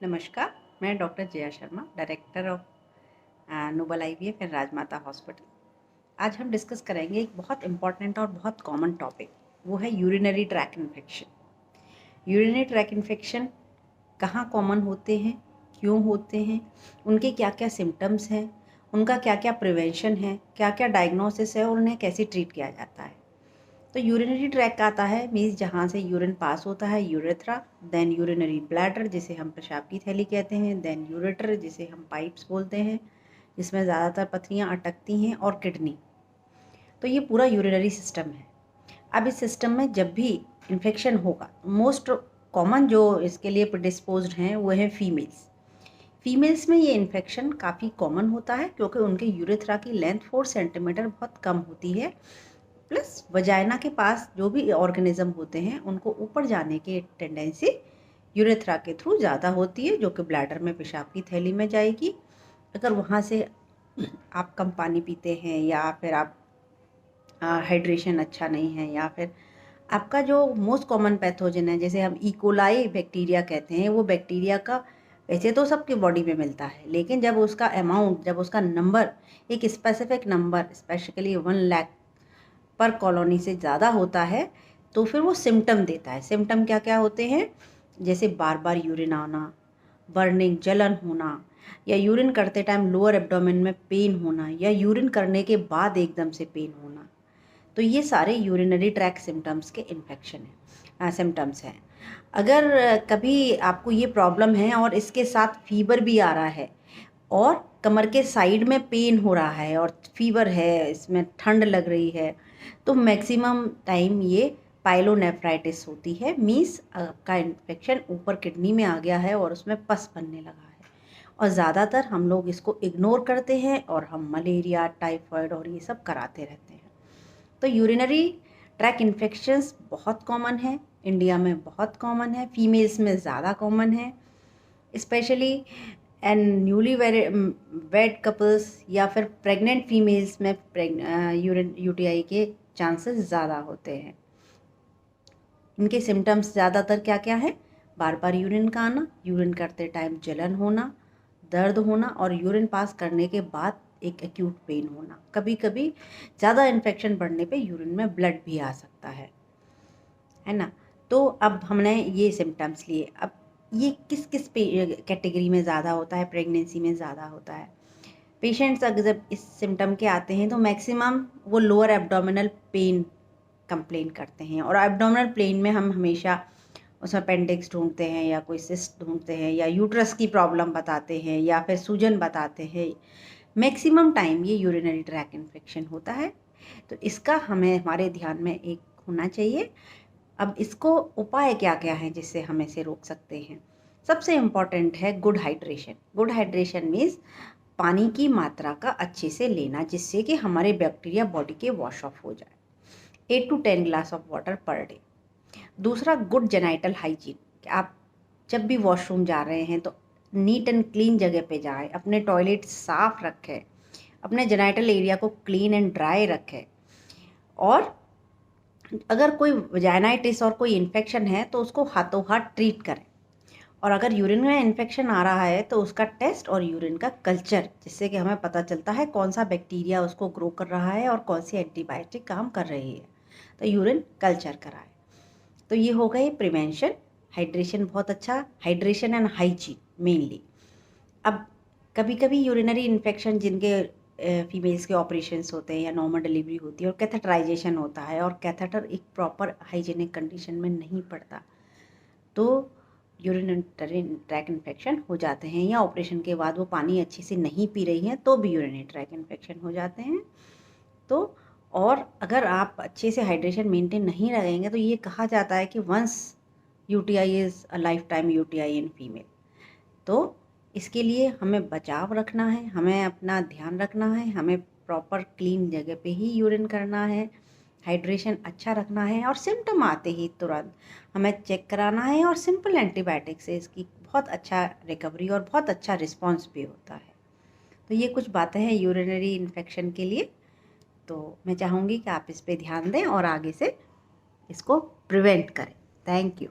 नमस्कार, मैं doctor Jaya Sharma, director of noble IVF and Rajmata hospital. आज हम डिस्कस करेंगे एक बहुत इम्पॉर्टेंट और बहुत कॉमन टॉपिक, वो है urinary track infection. Urinary track infection कहाँ कॉमन होते हैं, क्यों होते हैं, उनके क्या क्या सिम्टम्स हैं, उनका क्या क्या प्रिवेंशन है, क्या क्या डायग्नोसिस है और उन्हें कैसे ट्रीट किया जाता है। तो यूरिनरी ट्रैक आता है मीन्स जहाँ से यूरिन पास होता है, यूरेथ्रा, देन यूरिनरी ब्लैडर जिसे हम पेशाब की थैली कहते हैं, देन यूरेटर जिसे हम पाइप्स बोलते हैं, जिसमें ज़्यादातर पथरियाँ अटकती हैं, और किडनी। तो ये पूरा यूरिनरी सिस्टम है। अब इस सिस्टम में जब भी इन्फेक्शन होगा, मोस्ट कॉमन जो इसके लिए प्रिडिस्पोज्ड हैं वो हैं फीमेल्स। फीमेल्स में ये इन्फेक्शन काफ़ी कॉमन होता है क्योंकि उनके यूरेथ्रा की लेंथ 4 सेंटीमीटर बहुत कम होती है, प्लस वजाइना के पास जो भी ऑर्गेनिज्म होते हैं उनको ऊपर जाने की टेंडेंसी यूरेथ्रा के थ्रू ज़्यादा होती है, जो कि ब्लैडर में पेशाब की थैली में जाएगी। अगर वहाँ से आप कम पानी पीते हैं, या फिर आप हाइड्रेशन अच्छा नहीं है, या फिर आपका जो मोस्ट कॉमन पैथोजन है जैसे हम इकोलाई बैक्टीरिया कहते हैं, वो बैक्टीरिया का वैसे तो सबके बॉडी में मिलता है, लेकिन जब उसका अमाउंट, जब उसका नंबर, एक स्पेसिफिक नंबर स्पेसिफिकली 1 लाख पर कॉलोनी से ज़्यादा होता है, तो फिर वो सिम्टम देता है। सिम्टम क्या क्या होते हैं, जैसे बार बार यूरिन आना, बर्निंग जलन होना, या यूरिन करते टाइम लोअर एब्डोमेन में पेन होना, या यूरिन करने के बाद एकदम से पेन होना। तो ये सारे यूरिनरी ट्रैक सिम्टम्स के इन्फेक्शन हैं, सिम्टम्स हैं। अगर कभी आपको ये प्रॉब्लम है और इसके साथ फीवर भी आ रहा है, और कमर के साइड में पेन हो रहा है, और फीवर है, इसमें ठंड लग रही है, तो मैक्सिमम टाइम ये पाइलोनेफ्राइटिस होती है। मीन्स का इन्फेक्शन ऊपर किडनी में आ गया है और उसमें पस बनने लगा है, और ज़्यादातर हम लोग इसको इग्नोर करते हैं और हम मलेरिया, टाइफाइड और ये सब कराते रहते हैं। तो यूरिनरी ट्रैक इन्फेक्शंस बहुत कॉमन है, इंडिया में बहुत कॉमन है, फीमेल्स में ज़्यादा कॉमन है, specially and newly wed couples या फिर प्रेग्नेंट फीमेल्स में यूटीआई के चांसेस ज़्यादा होते हैं। इनके सिम्टम्स ज़्यादातर क्या क्या है, बार बार यूरिन का आना, यूरिन करते टाइम जलन होना, दर्द होना, और यूरिन पास करने के बाद एक एक्यूट पेन होना। कभी कभी ज़्यादा इन्फेक्शन बढ़ने पे यूरिन में ब्लड भी आ सकता है ना। तो अब हमने ये सिम्टम्स लिए, अब ये किस किस कैटेगरी में ज़्यादा होता है, प्रेगनेंसी में ज़्यादा होता है। पेशेंट्स अगर जब इस सिम्टम के आते हैं तो मैक्सिमम वो लोअर एब्डोमिनल पेन कंप्लेन करते हैं, और एब्डोमिनल पेन में हम हमेशा उसमें अपेंडिक्स ढूंढते हैं, या कोई सिस्ट ढूंढते हैं, या यूट्रस की प्रॉब्लम बताते हैं, या फिर सूजन बताते हैं। मैक्सिमम टाइम ये यूरिनरी ट्रैक इन्फेक्शन होता है, तो इसका हमें हमारे ध्यान में एक होना चाहिए। अब इसको उपाय क्या क्या हैं जिससे हम इसे रोक सकते हैं। सबसे इम्पॉर्टेंट है good hydration. Good hydration means पानी की मात्रा का अच्छे से लेना, जिससे कि हमारे बैक्टीरिया बॉडी के वॉश ऑफ हो जाए। 8 to 10 glass of water per day. दूसरा, गुड जेनाइटल हाइजीन। आप जब भी वॉशरूम जा रहे हैं तो नीट एंड क्लीन जगह पे जाएं, अपने टॉयलेट साफ रखें, अपने जेनाइटल एरिया को क्लीन एंड ड्राई रखें, और अगर कोई वजाइनाइटिस और कोई इन्फेक्शन है तो उसको हाथों हाथ ट्रीट करें। और अगर यूरिन में इन्फेक्शन आ रहा है तो उसका टेस्ट और यूरिन का कल्चर, जिससे कि हमें पता चलता है कौन सा बैक्टीरिया उसको ग्रो कर रहा है और कौन सी एंटीबायोटिक काम कर रही है, तो यूरिन कल्चर कराएं। तो ये हो गई प्रिवेंशन। हाइड्रेशन बहुत अच्छा, हाइड्रेशन एंड हाइजीन मेनली। अब कभी कभी यूरिनरी इन्फेक्शन जिनके फीमेल्स के ऑपरेशंस होते हैं या नॉर्मल डिलीवरी होती है और कैथेटराइजेशन होता है, और कैथेटर एक प्रॉपर हाइजीनिक कंडीशन में नहीं पड़ता, तो यूरिनरी ट्रैक इन्फेक्शन हो जाते हैं। या ऑपरेशन के बाद वो पानी अच्छे से नहीं पी रही हैं तो भी यूरिनरी ट्रैक इन्फेक्शन हो जाते हैं। तो और अगर आप अच्छे से हाइड्रेशन मेंटेन नहीं रहेंगे तो ये कहा जाता है कि once UTI is a life time UTI in female. तो इसके लिए हमें बचाव रखना है, हमें अपना ध्यान रखना है, हमें प्रॉपर क्लीन जगह पे ही यूरिन करना है, हाइड्रेशन अच्छा रखना है, और सिम्टम आते ही तुरंत हमें चेक कराना है, और सिंपल एंटीबायोटिक से इसकी बहुत अच्छा रिकवरी और बहुत अच्छा रिस्पॉन्स भी होता है। तो ये कुछ बातें हैं यूरिनरी इन्फेक्शन के लिए। तो मैं चाहूँगी कि आप इस पे ध्यान दें और आगे से इसको प्रिवेंट करें। Thank you.